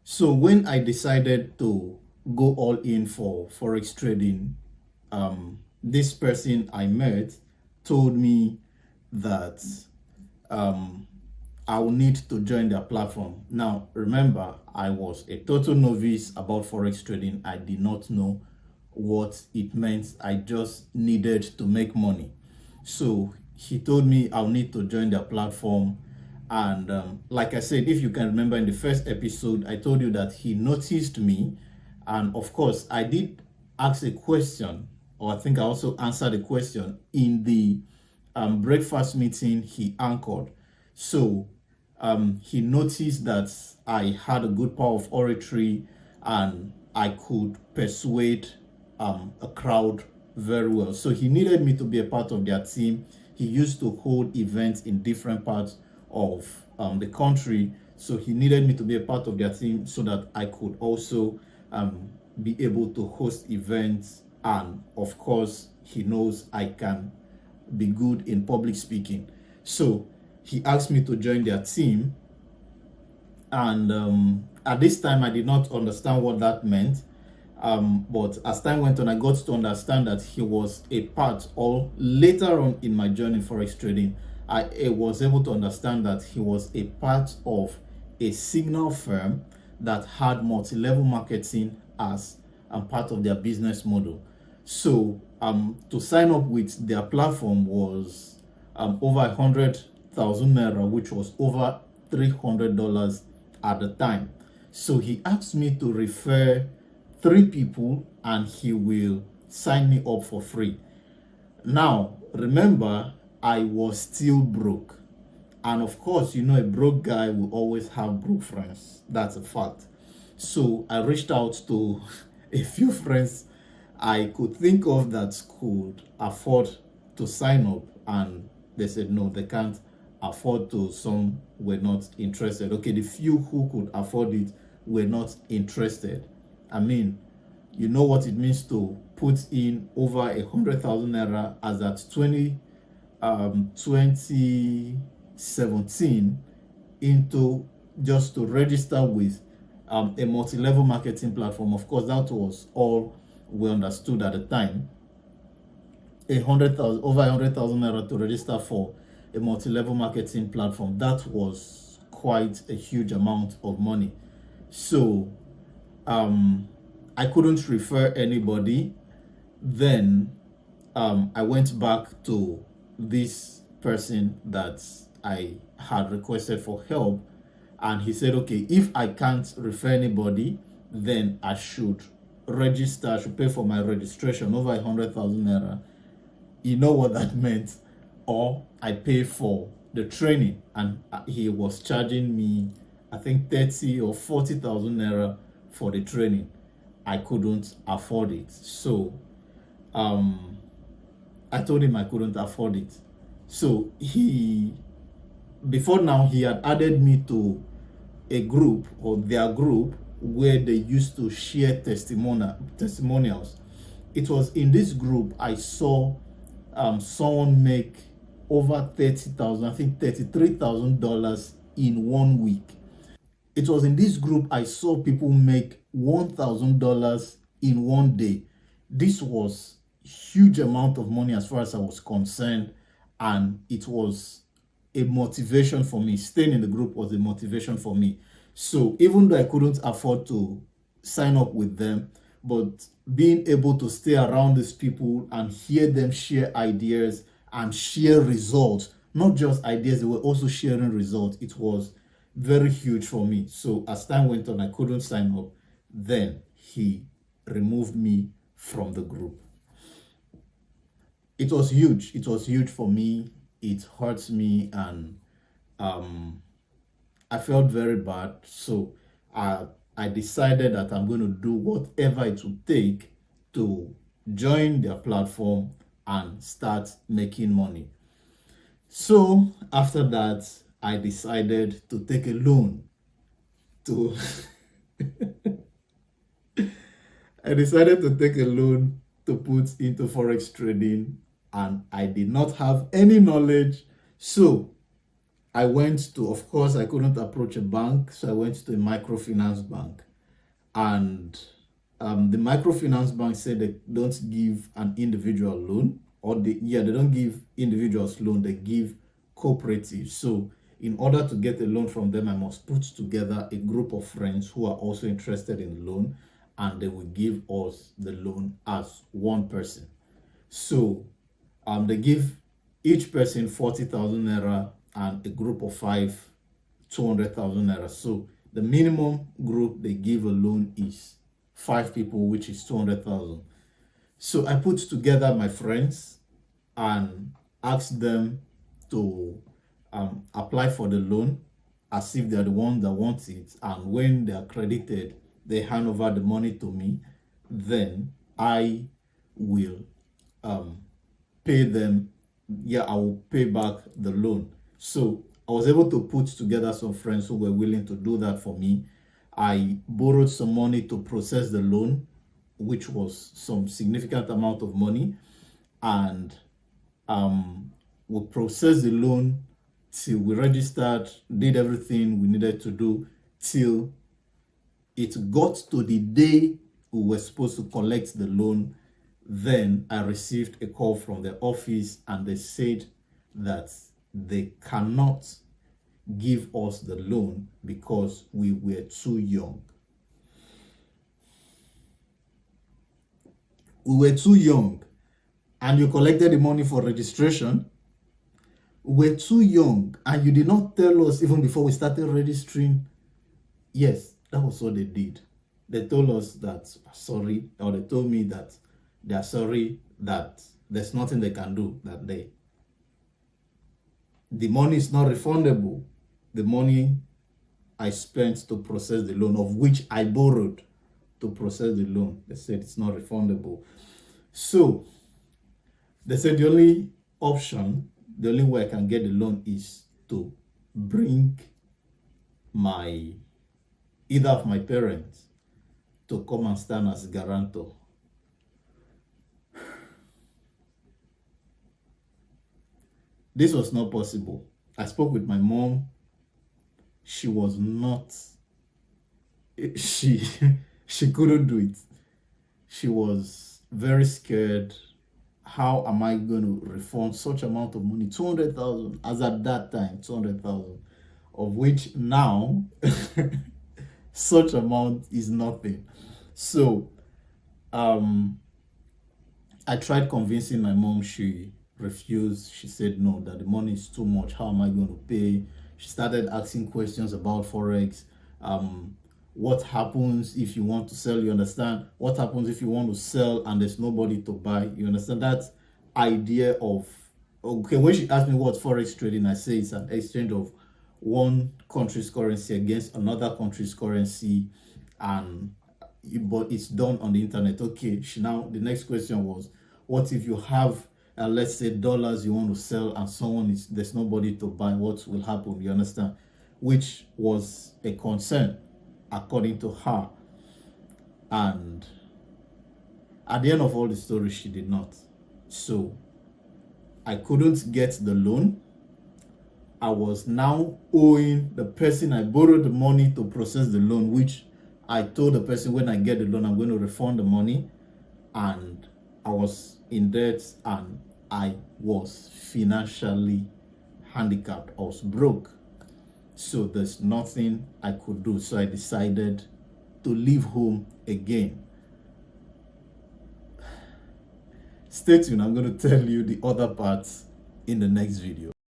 So when I decided to go all in for Forex trading, this person I met told me that um, I will need to join their platform. Now, remember, I was a total novice about Forex trading. I did not know what it meant. I just needed to make money. So he told me I'll need to join their platform. And like I said, if you can remember in the first episode, I told you that he noticed me. And of course, I did ask a question, or I think I also answered the question in the breakfast meeting he anchored. So he noticed that I had a good power of oratory and I could persuade a crowd very well. So he needed me to be a part of their team. He used to hold events in different parts of the country. So he needed me to be a part of their team so that I could also be able to host events. And of course, he knows I can be good in public speaking. So he asked me to join their team. And at this time, I did not understand what that meant. But as time went on, I got to understand that he was a part, or later on in my journey in Forex trading, I was able to understand that he was a part of a signal firm that had multi-level marketing as a part of their business model. So to sign up with their platform was over 100,000 naira, which was over $300 at the time. So he asked me to refer 3 people and he will sign me up for free. Now, remember, I was still broke. And of course, you know, a broke guy will always have broke friends. That's a fact. So I reached out to a few friends I could think of that could afford to sign up, and they said no, they can't afford to. Some were not interested. Okay, the few who could afford it were not interested. I mean, you know what it means to put in over 100,000 naira as at 2017 into just to register with a multi-level marketing platform. Of course, that was all we understood at the time. 100,000, over 100,000 naira to register for a multi-level marketing platform. That was quite a huge amount of money. So I couldn't refer anybody. Then I went back to this person that I had requested for help, and he said, okay, if I can't refer anybody, then I should register, I should pay for my registration over 100,000 naira. You know what that meant? Or I pay for the training, and he was charging me, I think 30 or 40,000 naira for the training. I couldn't afford it. So I told him I couldn't afford it. So before now, he had added me to a group, or their group, where they used to share testimonials. It was in this group I saw someone make over 30,000, I think $33,000 in 1 week. It was in this group I saw people make $1,000 in 1 day. This was huge amount of money as far as I was concerned, and it was a motivation for me. Staying in the group was a motivation for me. So even though I couldn't afford to sign up with them, but being able to stay around these people and hear them share ideas and share results, not just ideas, they were also sharing results, it was very huge for me. So as time went on, I couldn't sign up. Then he removed me from the group. It was huge. It was huge for me. It hurts me, and I felt very bad. So I decided that I'm going to do whatever it would take to join their platform and start making money. So after that, I decided to take a loan to I decided to take a loan to put into Forex trading, and I did not have any knowledge. So I went to, of course, I couldn't approach a bank, so I went to a microfinance bank. And the microfinance bank said they don't give an individual loan, or they don't give individuals loan, they give cooperatives. So in order to get a loan from them, I must put together a group of friends who are also interested in the loan, and they will give us the loan as one person. So they give each person 40,000 naira, and a group of 5 200,000 naira. So the minimum group they give a loan is 5 people, which is 200,000. So I put together my friends and asked them to apply for the loan as if they're the ones that want it. And when they are credited, they hand over the money to me. Then I will pay them. I will pay back the loan. So I was able to put together some friends who were willing to do that for me. I borrowed some money to process the loan, which was some significant amount of money. And we processed the loan till we registered, did everything we needed to do, till it got to the day we were supposed to collect the loan. Then I received a call from the office, and they said that they cannot give us the loan because we were too young. We were too young, and you collected the money for registration. We were too young, and you did not tell us even before we started registering. Yes, that was what they did. They told us that sorry, or they told me that they are sorry, that there's nothing they can do, that the money is not refundable. The money I spent to process the loan, of which I borrowed to process the loan, they said it's not refundable. So they said the only option, the only way I can get the loan is to bring either of my parents to come and stand as guarantor. This was not possible. I spoke with my mom. She was not, she couldn't do it. She was very scared. How am I going to refund such amount of money? 200,000, as at that time, 200,000, of which now such amount is nothing. So I tried convincing my mom. She refused. She said no, that the money is too much. How am I going to pay? She started asking questions about Forex. What happens if you want to sell? You understand? What happens if you want to sell and there's nobody to buy? You understand? That idea of, okay, when she asked me what Forex trading, I say it's an exchange of one country's currency against another country's currency, but it's done on the internet. Okay, the next question was, what if you have let's say dollars you want to sell, and there's nobody to buy? What will happen? You understand? Which was a concern according to her. And at the end of all the story, she did not. So I couldn't get the loan. I was now owing the person I borrowed the money to process the loan, which I told the person when I get the loan, I'm going to refund the money. And I was in debt, and I was financially handicapped. I was broke. So there's nothing I could do. So I decided to leave home again. Stay tuned. I'm going to tell you the other parts in the next video.